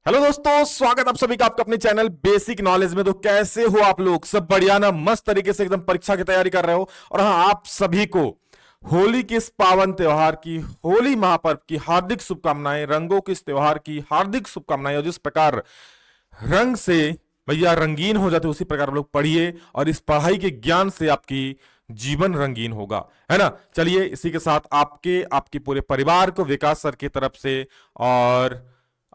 Hello दोस्तों, स्वागत आप सभी का आपका अपने चैनल बेसिक नॉलेज में। तो कैसे हो आप लोग? सब बढ़िया ना? मस्त तरीके से एकदम परीक्षा की तैयारी कर रहे हो। और हाँ, आप सभी को होली के इस पावन त्योहार की, होली महापर्व की हार्दिक शुभकामनाएं। रंगों के इस त्योहार की हार्दिक शुभकामनाएं। और जिस प्रकार रंग से भैया रंगीन हो जाते, उसी प्रकार आप लोग पढ़िए और इस पढ़ाई के ज्ञान से आपकी जीवन रंगीन होगा, है ना। चलिए, इसी के साथ आपके आपके पूरे परिवार को विकास सर की तरफ से और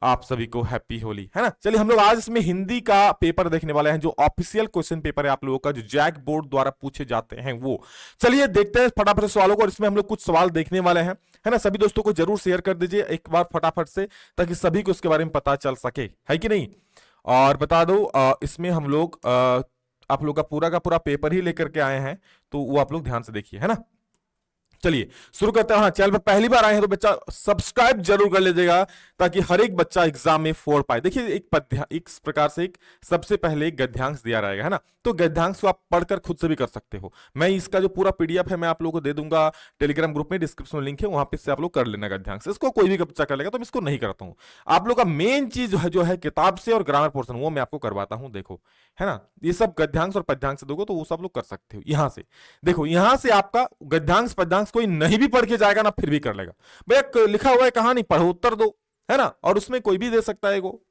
आप सभी को हैप्पी होली, है ना। चलिए, हम लोग आज इसमें हिंदी का पेपर देखने वाले हैं, जो ऑफिशियल क्वेश्चन पेपर है आप लोगों का, जो जैक बोर्ड द्वारा पूछे जाते हैं वो। चलिए देखते हैं फटाफट से सवालों को, और इसमें हम लोग कुछ सवाल देखने वाले हैं, है ना। सभी दोस्तों को जरूर शेयर कर दीजिए एक बार फटाफट से, ताकि सभी को इसके बारे में पता चल सके, है कि नहीं। और बता दो, इसमें हम लोग आप लोग का पूरा पेपर ही लेकर के आए हैं, तो वो आप लोग ध्यान से देखिए, है ना। चलिए शुरू करते हैं। हाँ, चैनल पर पहली बार आए हैं तो बच्चा सब्सक्राइब जरूर कर लीजिएगा, ताकि हर एक बच्चा एग्जाम में फोड़ पाए। देखिए, एक प्रकार से एक सबसे पहले एक गद्यांश दिया रहेगा, है ना। तो गद्यांश को आप पढ़कर खुद से भी कर सकते हो। मैं इसका जो पूरा पीडीएफ है मैं आप लोगों को दे दूंगा टेलीग्राम ग्रुप में, डिस्क्रिप्शन में लिंक है, वहां पे से आप लोग कर लेना गद्यांश। इसको कोई भी बच्चा कर लेगा, तो मैं इसको नहीं करता हूं। आप लोग का मेन चीज जो है किताब से और ग्रामर पोर्शन, वो मैं आपको करवाता हूं। देखो, है ना, ये सब गद्यांश और पद्यांश दोगे तो वो सब लोग कर सकते हो। यहां से देखो, यहां से आपका गद्यांश पद्यांश कोई नहीं भी पढ़ के जाएगा ना, फिर भी कर लेगा। भैया लिखा हुआ है कहानी पढ़ो, उत्तर दो, है ना। और उसमें कोई भी दे सकता है वो।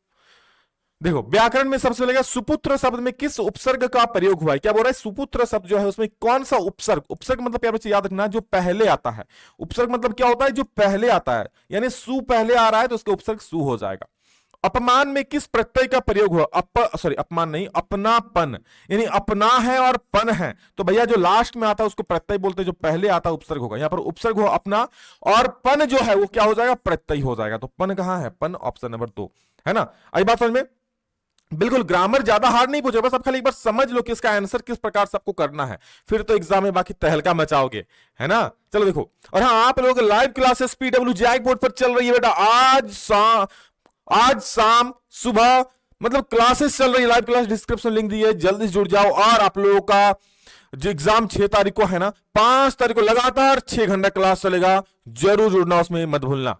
देखो, व्याकरण में सबसे पहले सुपुत्र शब्द में किस उपसर्ग का प्रयोग हुआ है। क्या बोल रहा है? सुपुत्र शब्द जो है उसमें कौन सा उपसर्ग, उपसर्ग मतलब प्यारे बच्चे याद रखना, जो पहले आता है। उपसर्ग मतलब क्या होता है? जो पहले आता है, यानी सु पहले आ रहा है तो उसका उपसर्ग सु हो जाएगा। अपमान में किस प्रत्यय का प्रयोग हुआ? अपमान नहीं, अपनापन, यानी अपना है और पन है, तो भैया जो लास्ट में आता है उसको प्रत्यय बोलते हैं, जो पहले आता है उपसर्ग होगा। यहां पर उपसर्ग हो अपना, और पन जो है वो क्या हो जाएगा? प्रत्यय हो जाएगा। तो पन कहां है? पन ऑप्शन नंबर 2, है ना। आई बात समझ में? बिल्कुल, ग्रामर ज्यादा हार्ड नहीं पूछे, बस आप खाली एक बार समझ लो कि इसका आंसर किस प्रकार से आपको करना है, फिर तो एग्जाम में बाकी तहलका मचाओगे, है ना। चलो देखो, और हाँ, आप लोग live classes PW JAC board पर चल रही है बेटा। आज शाम सुबह मतलब क्लासेस चल रही है, लाइव क्लास, डिस्क्रिप्शन लिंक दी है, जल्दी से जुड़ जाओ। और आप लोगों का जो एग्जाम 6 तारीख को है ना, 5 तारीख को लगातार 6 घंटा क्लास चलेगा, जरूर जुड़ना, उसमें मत भूलना।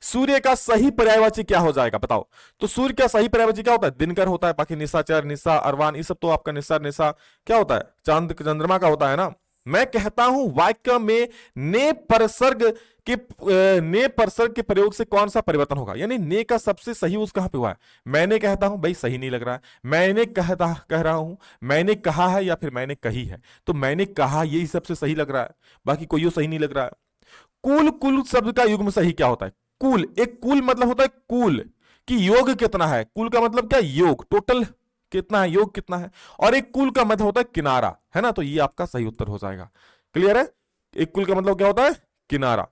सूर्य का सही पर्यायवाची क्या हो जाएगा बताओ? तो सूर्य का सही पर्यायवाची क्या होता है? दिनकर होता है, बाकी निशाचर, निशा, अरवान, ये सब तो आपका निशा निशा क्या होता है? चांद चंद्रमा का होता है ना। मैं कहता हूं वाक्य में ने परसर्ग के प्रयोग से कौन सा परिवर्तन होगा, यानी ने का सबसे सही यूज कहां पे हुआ है? मैंने कहता हूं, भाई सही नहीं लग रहा है। मैंने कह रहा हूं, मैंने कहा है, या फिर मैंने कही है। तो मैंने कहा, यही सबसे सही लग रहा है, बाकी कोई सही नहीं लग रहा है। कुल, कुल शब्द का युग्म सही क्या होता है? कुल, एक कुल मतलब होता है कुल कि योग कितना है। कुल का मतलब क्या? योग, टोटल कितना है, योग कितना है। और एक कुल का मतलब होता है किनारा, है ना। तो ये आपका सही उत्तर हो जाएगा। क्लियर है? एक कुल का मतलब क्या होता है? किनारा।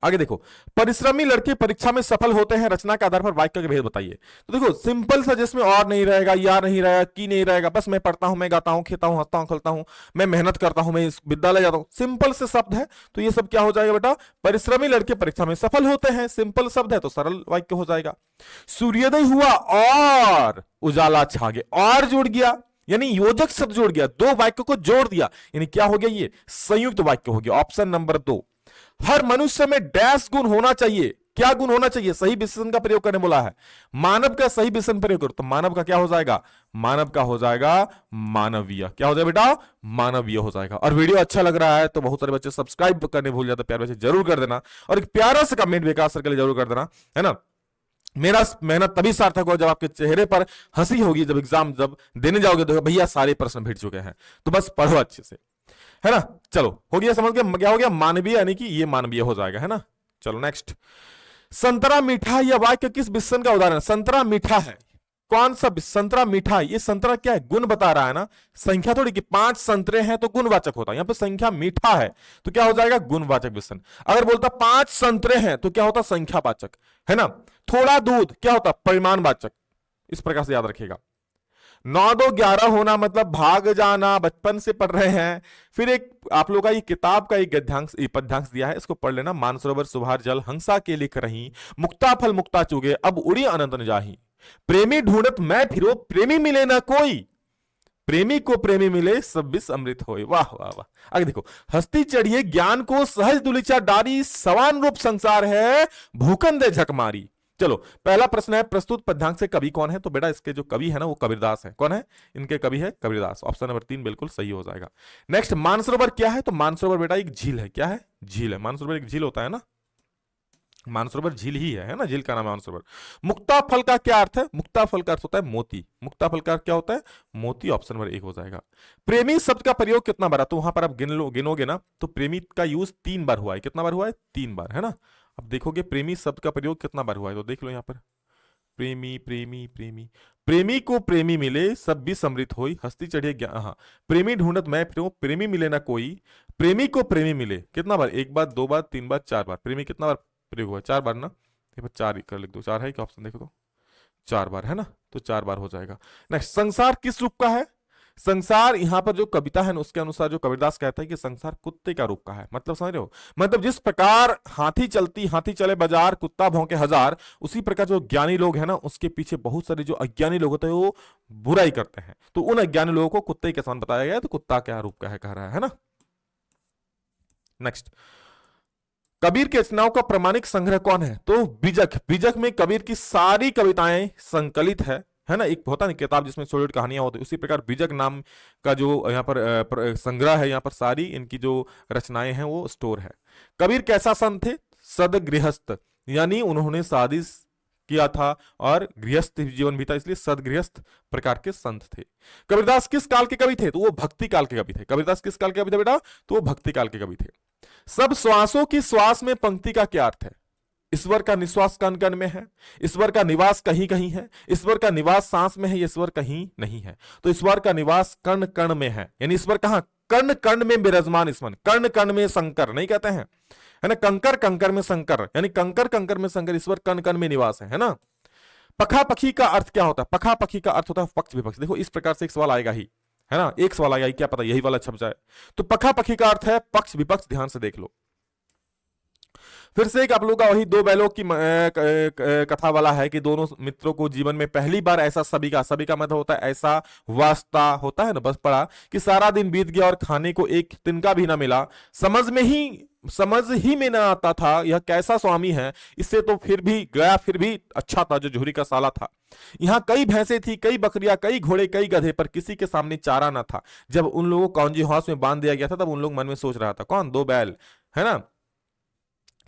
आगे देखो, परिश्रमी लड़के परीक्षा में सफल होते हैं, रचना के आधार पर वाक्य के भेद बताइए। तो देखो, सिंपल सा, जिसमें और नहीं रहेगा, या नहीं रहेगा, की नहीं रहेगा, बस मैं पढ़ता हूं, मैं गाता हूं, खाता हूं, हंसता हूं, खेलता हूं, मैं मेहनत करता हूं, मैं इस विद्यालय जाता हूं, सिंपल से शब्द है। तो ये सब क्या हो जाएगा बेटा? परिश्रमी लड़के परीक्षा में सफल होते हैं, सिंपल शब्द है तो सरल वाक्य हो जाएगा। सूर्योदय हुआ और उजाला छा गया, और जुड़ गया, यानी योजक शब्द जोड़ गया, दो वाक्य को जोड़ दिया, यानी क्या हो गया? ये संयुक्त वाक्य हो गया। Option number 2। हर मनुष्य में डैश गुण होना चाहिए। क्या गुण होना चाहिए? सही विशेषण का प्रयोग करने बोला है। मानव का सही विशेषण प्रयोग करो, तो मानव का क्या हो जाएगा? मानव का हो जाएगा मानवीय। क्या हो जाएगा बेटा? मानवीय हो जाएगा। और वीडियो अच्छा लग रहा है तो बहुत सारे बच्चे सब्सक्राइब करने भूल जाते, प्यारे बच्चे जरूर कर देना, और एक प्यारा सा कमेंट विकास सर के लिए जरूर कर देना, है ना। मेरा मेहनत तभी सार्थक हो जब आपके चेहरे पर हंसी होगी, जब एग्जाम जब देने जाओगे तो भैया सारे प्रश्न भेज चुके हैं, तो बस पढ़ो अच्छे से, है ना। चलो, हो गया, समझ गया क्या हो गया? मानवीय, यानी कि ये मानवीय हो जाएगा, है ना। चलो नेक्स्ट। संतरा मीठा, यह वाक्य किस विशेषण का उदाहरण? संतरा मीठा है, कौन सा? संतरा मीठा है। ये संतरा क्या है? गुण बता रहा है ना, संख्या थोड़ी कि 5 संतरे हैं तो गुणवाचक होता है। यहां पे संख्या मीठा है तो क्या हो जाएगा? गुणवाचक विशेषण। अगर बोलता 5 संतरे हैं तो क्या होता? संख्यावाचक, है ना। थोड़ा दूध क्या होता? परिमाणवाचक। इस प्रकार से याद रखिएगा। 9 2 11 होना मतलब भाग जाना, बचपन से पढ़ रहे हैं। फिर एक आप लोग का ये किताब का एक गद्यांश पद्यांश दिया है, इसको पढ़ लेना। मानसरोवर सुभार जल हंसा के लिख रही, मुक्ता फल मुक्ता चुगे, अब उड़ी अनंत न जाही। प्रेमी ढूंढत मैं फिरो, प्रेमी मिले ना कोई, प्रेमी को प्रेमी मिले सब विष अमृत होए। वाह वाह वाह। आगे देखो, हस्ती चढ़िए ज्ञान को सहज दुलिचा डारी, सवान रूप संसार है भूखंदे झक मारी। चलो, पहला प्रश्न है प्रस्तुत पद्यांक से कवि कौन है? तो बेटा इसके जो कवि है ना वो कबीरदास है। कौन है इनके कवि? है कबीरदास। ऑप्शन नंबर 3 बिल्कुल सही हो जाएगा। नेक्स्ट, मानसरोवर क्या है? तो मानसरोवर बेटा एक झील है। क्या है? झील है। मानसरोवर एक झील होता है ना, मानसरोवर झील ही है ना, झील का नाम है मानसरोवर। मुक्ता फल का क्या अर्थ है? मुक्ता फल का अर्थ होता है मोती। मुक्ता फल का क्या होता है? मोती। ऑप्शन नंबर 1 हो जाएगा। प्रेमी शब्द का प्रयोग कितना बार? तो वहां पर आप गिनोगे ना तो प्रेमी का यूज 3 बार हुआ है। कितना बार हुआ है? 3 बार, है ना। अब देखोगे प्रेमी शब्द का प्रयोग कितना बार हुआ है, तो देख लो यहां पर। प्रेमी प्रेमी प्रेमी, प्रेमी को प्रेमी मिले सब भी समृद्ध होई, हस्ती चढ़िए ज्ञान। हाँ, प्रेमी ढूंढत मैं फिरूं, प्रेमी मिले ना कोई, प्रेमी को प्रेमी मिले। कितना बार? 1 बार, 2 बार, 3 बार, 4 बार। प्रेमी कितना बार प्रयोग हुआ? 4 बार ना। ये पर 4 ही कर लिख दो। 4 है क्या? ऑप्शन देखो तो 4 बार है ना, तो 4 बार हो जाएगा। नेक्स्ट, संसार किस रूप का है? संसार यहां पर जो कविता है ना उसके अनुसार जो कबीरदास कहता है कि संसार कुत्ते का रूप का है। मतलब समझ रहे हो? मतलब जिस प्रकार हाथी चले बाजार, कुत्ता भौंके हजार, उसी प्रकार जो ज्ञानी लोग हैं ना उसके पीछे बहुत सारे जो अज्ञानी लोग होते हैं वो बुराई करते हैं। तो उन अज्ञानी लोगों को कुत्ते के समान बताया गया है। तो कुत्ता क्या रूप का है कह रहा है ना। नेक्स्ट, कबीर की रचनाओं का प्रामाणिक संग्रह कौन है? तो बीजक। बीजक में कबीर की सारी कविताएं संकलित है ना। एक होता है किताब जिसमें छोटी छोटी कहानियां होती है, उसी प्रकार बीजक नाम का जो यहाँ पर संग्रह है, यहाँ पर सारी इनकी जो रचनाएं हैं वो स्टोर है। कबीर कैसा संत थे? सदगृहस्थ, यानी उन्होंने शादी किया था और गृहस्थ जीवन बीता, इसलिए सदगृहस्थ प्रकार के संत थे। कबीरदास किस काल के कवि थे? तो वो भक्ति काल के कवि थे। कबीरदास किस काल के कवि थे बेटा? तो वो भक्ति काल के कवि थे। सब श्वासों की श्वास में पंक्ति का क्या अर्थ है? ईश्वर का निश्वास कण कण में है, ईश्वर का निवास कहीं कहीं है, ईश्वर का निवास सांस में है, ईश्वर कहीं नहीं है। तो ईश्वर का निवास कण कण में है, यानी ईश्वर कहां? कण कण में विराजमान ईश्वर, कण कण में शंकर नहीं कहते हैं, है ना। कंकर कंकर में शंकर, यानी कंकर कंकर में शंकर, ईश्वर कण कण में निवास है ना। पखा पखी का अर्थ क्या होता है? पखा पखी का अर्थ होता है पक्ष विपक्ष। देखो इस प्रकार से एक सवाल आएगा ही, है ना, एक सवाल आएगा ही, क्या पता यही वाला छप जाए। तो पखा पखी का अर्थ है पक्ष विपक्ष। ध्यान से देख लो। फिर से एक आप लोग का वही दो बैलों की कथा वाला है कि दोनों मित्रों को जीवन में पहली बार ऐसा सभी का मतलब होता है ऐसा वास्ता होता है ना, बस पड़ा कि सारा दिन बीत गया और खाने को एक तिनका भी ना मिला। समझ ही में ना आता था यह कैसा स्वामी है, इससे तो फिर भी गया, फिर भी अच्छा था जो झुरी का साला था। यहाँ कई भैंसे थी, कई बकरियां, कई घोड़े, कई गधे, पर किसी के सामने चारा ना था। जब उन लोगों को कौंजी हाउस में बांध दिया गया था तब उन लोग मन में सोच रहा था, कौन? दो बैल, है ना,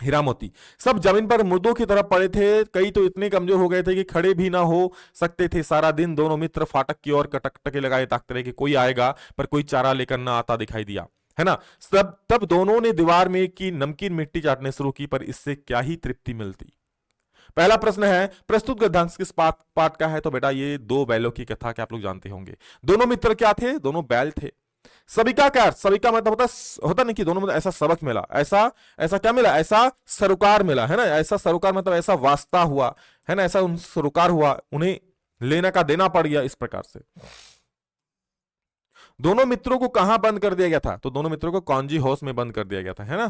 हीरा मोती, सब जमीन पर मुर्दों की तरफ पड़े थे। कई तो इतने कमजोर हो गए थे कि खड़े भी ना हो सकते थे। सारा दिन दोनों मित्र फाटक की ओर कटकटके लगाए ताकते रहे कि कोई आएगा, पर कोई चारा लेकर ना आता दिखाई दिया, है ना। तब दोनों ने दीवार में की नमकीन मिट्टी चाटने शुरू की, पर इससे क्या ही तृप्ति मिलती। पहला प्रश्न है प्रस्तुत गद्यांश किस पाठ का है? तो बेटा ये दो बैलों की कथा के आप लोग जानते होंगे। दोनों मित्र क्या थे? दोनों बैल थे। सबिका क्या? सबिका मतलब होता नहीं कि दोनों मतलब ऐसा सबक मिला, ऐसा ऐसा क्या मिला? ऐसा सरोकार मिला, है ना। ऐसा सरोकार मतलब ऐसा वास्ता हुआ, है ना, ऐसा उन सरोकार हुआ, उन्हें लेना का देना पड़ गया, इस प्रकार से। दोनों मित्रों को कहां बंद कर दिया गया था? तो दोनों मित्रों को कौंजी हाउस में बंद कर दिया गया था, है ना,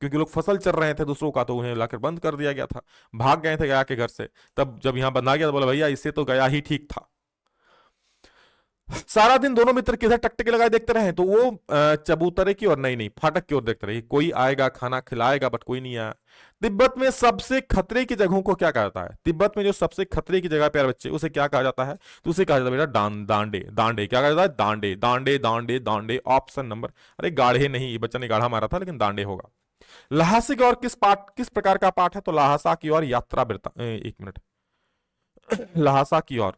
क्योंकि लोग फसल चर रहे थे दूसरों का, तो उन्हें लाकर बंद कर दिया गया था। भाग गए थे गया के घर से, तब जब यहां बंदा गया तो बोला भैया इससे तो गया ही ठीक था। सारा दिन दोनों मित्र किधर टकटके लगाए देखते रहे? तो वो चबूतरे की और नहीं फाटक की ओर देखते रहे, कोई आएगा खाना खिलाएगा, बट कोई नहीं आया। तिब्बत में सबसे खतरे की जगहों को क्या कहा जाता है? तिब्बत में जो सबसे खतरे की जगह प्यारे बच्चे, उसे क्या कहा जाता है? तो उसे कहा जाता है बेटा दांडे। दांडे क्या कहा जाता है? दांडे दांडे दांडे दांडे। ऑप्शन नंबर, अरे गाढ़े नहीं, बच्चा ने गाढ़ा मारा था, लेकिन दांडे होगा। लहासा की ओर किस प्रकार का पाठ है? तो लहासा की ओर यात्रा वृत्तांत, एक मिनट, लहासा की ओर,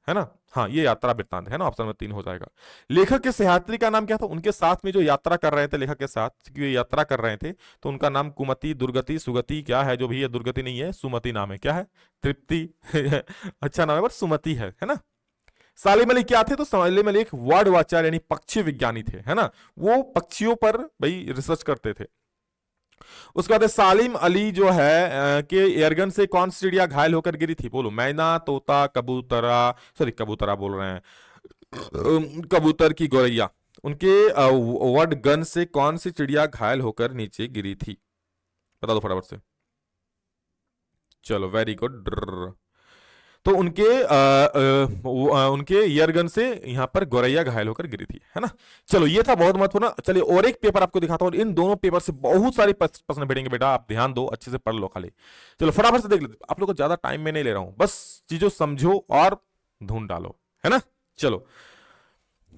है ना, हाँ ये यात्रा वृत्तांत है ना, ऑप्शन में 3 हो जाएगा। लेखक के सहयात्री का नाम क्या था? उनके साथ में जो यात्रा कर रहे थे, लेखक के साथ क्योंकि यात्रा कर रहे थे, तो उनका नाम कुमति, दुर्गति, सुगति, क्या है जो भी है, दुर्गति नहीं है, सुमति नाम है। क्या है? तृप्ति अच्छा नाम है, बट सुमति है ना। सालिम अली क्या थे? तो सालिम अली एक वर्ड वाचर यानी पक्षी विज्ञानी थे, है ना, वो पक्षियों पर भाई रिसर्च करते थे। उसके बाद सालिम अली जो है कि एयरगन से कौन सी चिड़िया घायल होकर गिरी थी? बोलो, मैना, तोता, कबूतरा, सॉरी कबूतरा बोल रहे हैं, कबूतर की गोरैया। उनके वर्ड गन से कौन सी चिड़िया घायल होकर नीचे गिरी थी? बता दो फटाफट से। चलो वेरी गुड। तो उनके ईयरगन से यहां पर गौरैया घायल होकर गिरी थी, है ना। चलो ये था बहुत महत्वपूर्ण। चलिए और एक पेपर आपको दिखाता हूं, इन दोनों पेपर से बहुत सारे प्रश्न भेटेंगे बेटा, आप ध्यान दो, अच्छे से पढ़ लो खाली। चलो फटाफट से देख लेते, आप लोग को ज्यादा टाइम में नहीं ले रहा हूं, बस चीजों समझो और ढूंढ डालो, है ना। चलो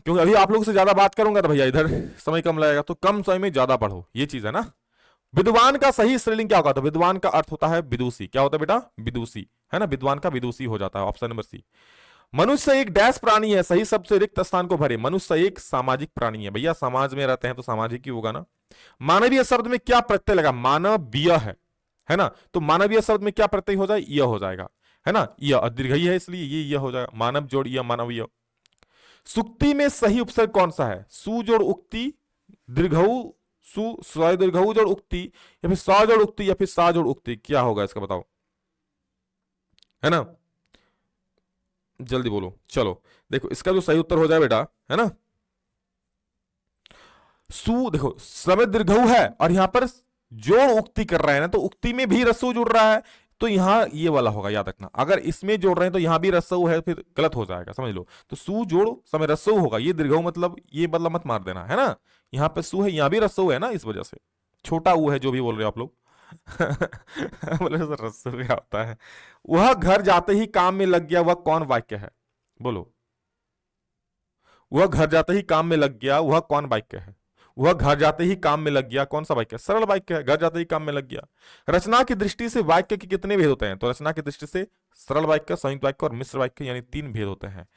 क्योंकि अभी आप लोगों से ज्यादा बात करूंगा तो भैया इधर समय कम लगेगा, तो कम समय में ज्यादा पढ़ो, ये चीज है ना। विद्वान का सही स्त्रीलिंग क्या होगा, तो विद्वान का अर्थ होता है विदुषी। क्या होता है बेटा, विदुषी, है ना। विद्वान का विदुषी हो जाता है, ऑप्शन नंबर सी। मनुष्य एक डैश प्राणी है, सही शब्द से रिक्त स्थान को भरे। मनुष्य एक सामाजिक प्राणी है, भैया समाज में रहते हैं तो सामाजिक ही होगा ना। मानवीय शब्द में क्या प्रत्यय लगा, मानवीय है ना, तो मानवीय शब्द में क्या प्रत्यय हो जाए, यह हो जाएगा, है ना। यह दीर्घई है इसलिए ये हो जाएगा, मानव जोड़ यह मानवीय। सुक्ति में सही उपसर्ग कौन सा है, सु जोड़ उक्ति, दीर्घऊ सु दीर्घऊ जोड़ उक्ति, या फिर सा जोड़ उक्ति, या फिर सा जोड़ उक्ति, क्या होगा इसका बताओ, है ना, जल्दी बोलो। चलो देखो इसका जो सही उत्तर हो जाए बेटा, है ना, सु, देखो समय दीर्घऊ है और यहां पर जोड़ उक्ति कर रहे हैं ना, तो उक्ति में भी रस्सू जुड़ रहा है, तो यहां ये वाला होगा, याद रखना। अगर इसमें जोड़ रहे हैं तो यहां भी रस्सू है, फिर गलत हो जाएगा, समझ लो। तो सु जोड़ समय रस्सू होगा, ये दीर्घऊ मतलब ये बदला मत मार देना, है ना। यहां पे सु है, यहां भी रस्सू है ना, इस वजह से छोटा ऊ है, जो भी बोल रहे हो आप लोग। बोले सर रस्सू क्या होता है। वह घर जाते ही काम में लग गया, वह कौन वाक्य है, बोलो। वह घर जाते ही काम में लग गया, वह कौन वाक्य है। वह घर जाते ही काम में लग गया, कौन सा वाक्य, सरल वाक्य है, घर जाते ही काम में लग गया। रचना की दृष्टि से वाक्य के कितने भेद होते हैं, तो रचना की दृष्टि से सरल वाक्य, संयुक्त वाक्य और मिश्र वाक्य, यानी 3 भेद होते हैं।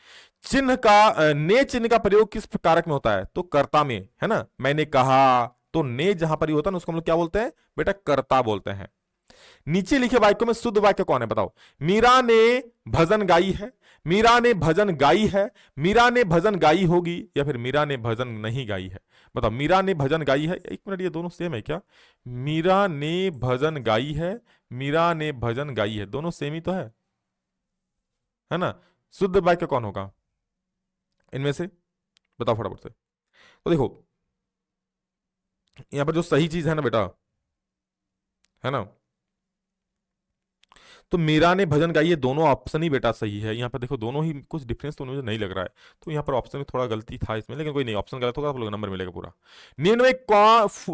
चिन्ह का ने चिन्ह का प्रयोग किस कारक में होता है, तो कर्ता में, है ना। मैंने कहा, तो ने जहां पर ही होता है उसको हम लोग क्या बोलते हैं बेटा, कर्ता बोलते हैं। नीचे लिखे वाक्यों में शुद्ध वाक्य कौन है, बताओ। मीरा ने भजन गाई है, मीरा ने भजन गाई है, मीरा ने भजन गाई होगी, या फिर मीरा ने भजन नहीं गाई है, बताओ। मीरा ने भजन गाई है, एक मिनट, ये दोनों सेम है क्या, मीरा ने भजन गाई है, मीरा ने भजन गाई है, दोनों सेम ही तो है ना। शुद्ध वाक्य कौन होगा इनमें से, बताओ फटाफट से। तो देखो यहां पर जो सही चीज है ना बेटा, है ना, तो मीरा ने भजन गाई, ये दोनों ऑप्शन ही बेटा सही है। यहाँ पर देखो दोनों ही कुछ डिफरेंस तो मुझे नहीं लग रहा है, तो यहाँ पर ऑप्शन में थोड़ा गलती था इसमें, लेकिन कोई नहीं, ऑप्शन गलत होगा आप लोग नंबर मिलेगा पूरा। निम्न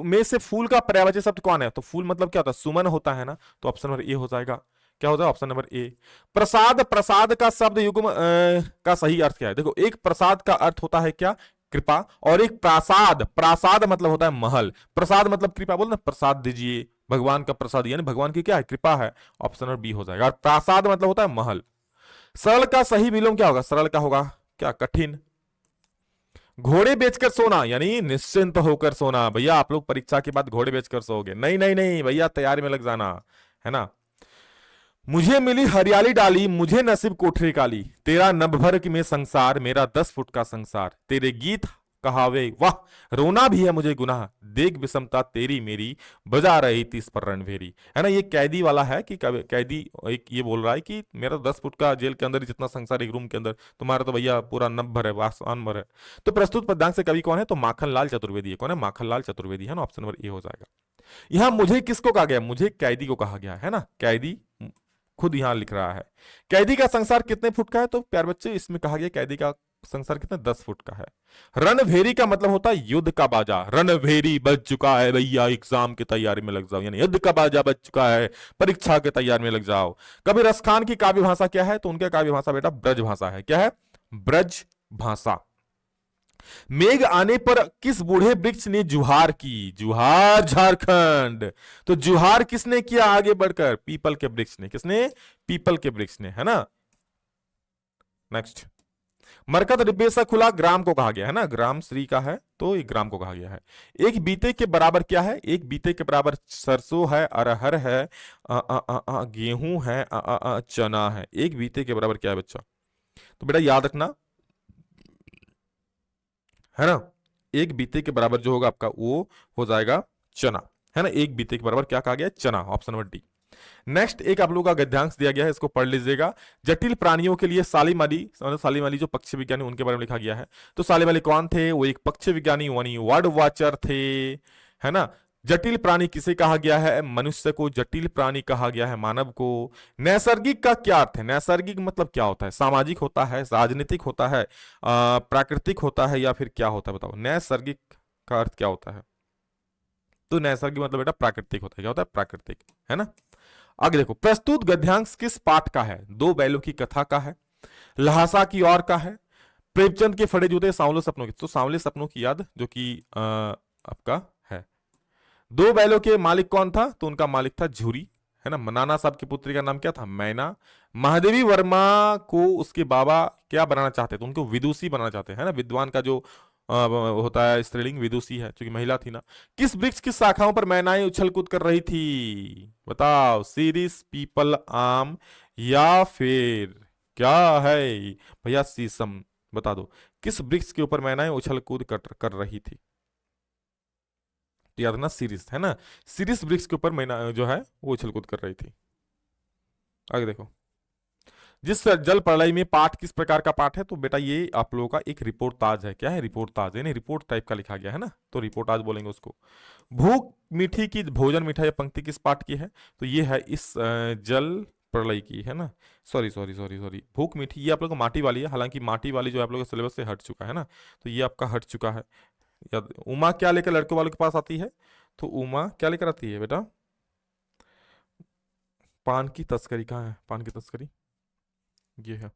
में से फूल का पर्यायवाची शब्द कौन है, तो फूल मतलब क्या होता है, सुमन होता है ना, तो ऑप्शन नंबर ए हो जाएगा। क्या हो जाएगा, ऑप्शन नंबर ए। प्रसाद, प्रसाद का शब्द युग्म का सही अर्थ क्या है, देखो एक प्रसाद का अर्थ होता है क्या, कृपा, और एक प्रासाद, प्रासाद मतलब होता है महल, प्रसाद मतलब कृपा, बोल ना प्रसाद दीजिए, भगवान का प्रसाद, यानी भगवान की क्या है, कृपा है, ऑप्शन नंबर बी हो जाएगा। और प्रासाद मतलब होता है महल। सरल का सही विलोम क्या होगा, सरल का होगा क्या, कठिन। घोड़े बेचकर सोना, यानी निश्चिंत होकर सोना, भैया आप लोग परीक्षा के बाद घोड़े बेचकर सोओगे, नहीं नहीं नहीं भैया, तैयारी में लग जाना, है ना। मुझे मिली हरियाली डाली, मुझे नसीब कोठरी काली, तेरा नभ भर में संसार, मेरा 10 फुट का संसार, तेरे गीत कहावे वाह, रोना भी है मुझे गुनाह, देख विषमता तेरी मेरी, बजा रही थी इस पर रणभेरी, है ना। ये कैदी वाला है कि कैदी एक ये बोल रहा है कि मेरा 10 फुट का जेल के अंदर जितना संसार एक रूम के अंदर, तुम्हारा तो भैया पूरा नभ भर है, आसमान भर है। तो प्रस्तुत पद्यांश से कवि कौन है, तो माखनलाल चतुर्वेदी है। कौन है, माखनलाल चतुर्वेदी, है ना, ऑप्शन नंबर ए हो जाएगा। यहां मुझे किसको कहा गया, मुझे कैदी को कहा गया है ना, कैदी खुद यहां लिख रहा है। कैदी का संसार कितने फुट का है, तो प्यार बच्चे इसमें कहा गया कैदी का संसार कितना, 10 फुट का है। रणभेरी का मतलब होता है युद्ध का बाजा, रणभेरी बज चुका है भैया, एग्जाम की तैयारी में लग जाओ, यानी युद्ध का बाजा बज चुका है, परीक्षा की तैयारी में लग जाओ। कबीर खान की काव्य भाषा क्या है, तो उनके काव्य भाषा बेटा ब्रज भाषा है। क्या है, ब्रज भाषा। मेघ आने पर किस बूढ़े वृक्ष ने जुहार की, जुहार झारखंड, तो जुहार किसने किया आगे बढ़कर, पीपल के वृक्ष ने, किसने, पीपल के वृक्ष ने, है ना। नेक्स्ट, मरकत डिब्बे सा खुला, ग्राम को कहा गया है ना, ग्राम श्री का है तो एक ग्राम को कहा गया है। एक बीते के बराबर क्या है, एक बीते के बराबर सरसों है, अरहर है, गेहूं है, चना है। एक बीते के बराबर क्या है बच्चा, तो बेटा याद रखना, है ना, एक बीते के बराबर जो होगा आपका वो हो जाएगा चना, है ना। एक बीते के बराबर क्या कहा गया, चना, ऑप्शन नंबर डी। नेक्स्ट एक आप लोगों का गद्यांश दिया गया है, इसको पढ़ लीजिएगा। जटिल प्राणियों के लिए सालीमाली, सालीमाली जो पक्षी विज्ञानी उनके बारे में लिखा गया है। तो सालीमाली कौन थे, वो एक पक्षी विज्ञानी यानी वर्ड वाचर थे, है ना। जटिल प्राणी किसे कहा गया है? मनुष्य को जटिल प्राणी कहा गया है, मानव को। नैसर्गिक का क्या अर्थ है? नैसर्गिक मतलब क्या होता है? सामाजिक होता है, राजनीतिक होता है, प्राकृतिक होता है, या फिर क्या होता है? बताओ, नैसर्गिक का अर्थ क्या होता है? तो नैसर्गिक मतलब बेटा प्राकृतिक होता है। क्या होता है? प्राकृतिक, है ना। आगे देखो, प्रस्तुत गद्यांश किस पाठ का है? दो बैलों की कथा का है, लहासा की ओर का है, प्रेमचंद के फटे जूते, सांवले सपनों की। तो सांवले सपनों की याद जो कि आपका है। दो बैलों के मालिक कौन था? तो उनका मालिक था झूरी, है ना। नाना साहब की पुत्री का नाम क्या था? मैना। महादेवी वर्मा को उसके बाबा क्या बनाना चाहते थे? उनको विदुषी बनाना चाहते हैं, है ना। विद्वान का जो होता है स्त्रीलिंग विदुषी है, क्योंकि महिला थी ना। किस वृक्ष की शाखाओं पर मैनाएं उछल कूद कर रही थी? बताओ, सीरिस, पीपल, आम, या फिर क्या है भैया? शीशम। बता दो, किस वृक्ष के ऊपर मैनाएं उछल कूद कर रही थी? तो याद रखना, सीरिस, है ना। सीरिस वृक्ष के ऊपर मैना जो है वो उछल कूद कर रही थी। आगे देखो, जिस जल प्रलय में पाठ किस प्रकार का पाठ है? तो बेटा ये आप लोगों का एक रिपोर्टाज है। क्या है? रिपोर्टाज, यानी रिपोर्ट टाइप का लिखा गया है ना, तो रिपोर्टाज बोलेंगे उसको। भूख मीठी की भोजन मीठा, या पंक्ति किस पाठ की है? तो ये है इस जल प्रलय की, है ना। सॉरी सॉरी सॉरी सॉरी, भूख मीठी ये आप लोग को माटी वाली है, हालांकि माटी वाली जो आप लोगों के सिलेबस से हट चुका है ना, तो ये आपका हट चुका है। याद, उमा क्या लेकर लड़कों वालों के पास आती है? तो उमा क्या लेकर आती है बेटा? पान की तस्करी। कहाँ है पान की तस्करी? ये है।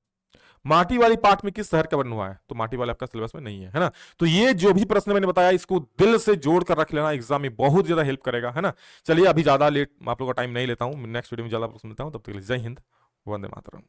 माटी वाली पाठ में किस शहर का वर्णन हुआ है? तो माटी वाले आपका सिलेबस में नहीं है ना। तो ये जो भी प्रश्न मैंने बताया इसको दिल से जोड़ कर रख लेना, एग्जाम में बहुत ज्यादा हेल्प करेगा, है ना। चलिए, अभी ज्यादा लेट आप लोगों का टाइम नहीं लेता हूं, नेक्स्ट वीडियो में ज्यादा प्रश्न लेता हूं। तब तक के लिए जय हिंद, वंदे मातरम।